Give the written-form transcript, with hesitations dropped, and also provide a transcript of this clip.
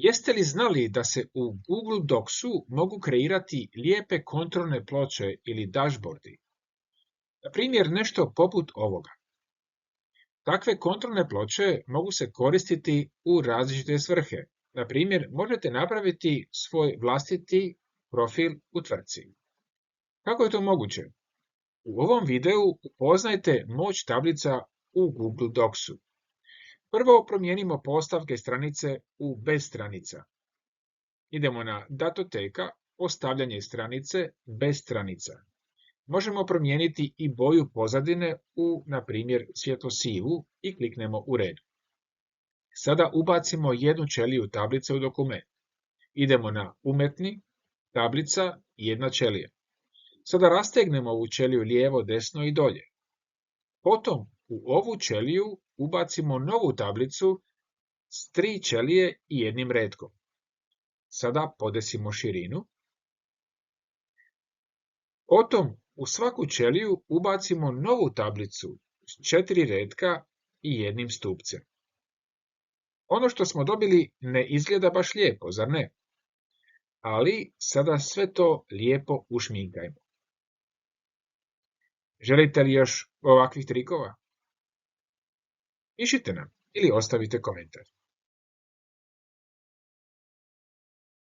Jeste li znali da se u Google Docsu mogu kreirati lijepe kontrolne ploče ili dashboardi? Na primjer, nešto poput ovoga. Takve kontrolne ploče mogu se koristiti u različite svrhe. Na primjer, možete napraviti svoj vlastiti profil u tvrtci. Kako je to moguće? U ovom videu upoznajte moć tablica u Google Docsu. Prvo promijenimo postavke stranice u bez stranica. Idemo na datoteka, postavljanje stranice bez stranica. Možemo promijeniti i boju pozadine u, na primjer, svjetlo-sivu i kliknemo u redu. Sada ubacimo jednu ćeliju tablice u dokument. Idemo na umetni, tablica i jedna ćelija. Sada rastegnemo ovu ćeliju lijevo, desno i dolje. Potom u ovu ćeliju ubacimo novu tablicu s 3 ćelije i jednim retkom. Sada podesimo širinu. Potom u svaku ćeliju ubacimo novu tablicu s 4 retka i jednim stupcem. Ono što smo dobili ne izgleda baš lijepo, zar ne? Ali sada sve to lijepo ušminkajmo. Želite li još ovakvih trikova? Pišite nam ili ostavite komentar.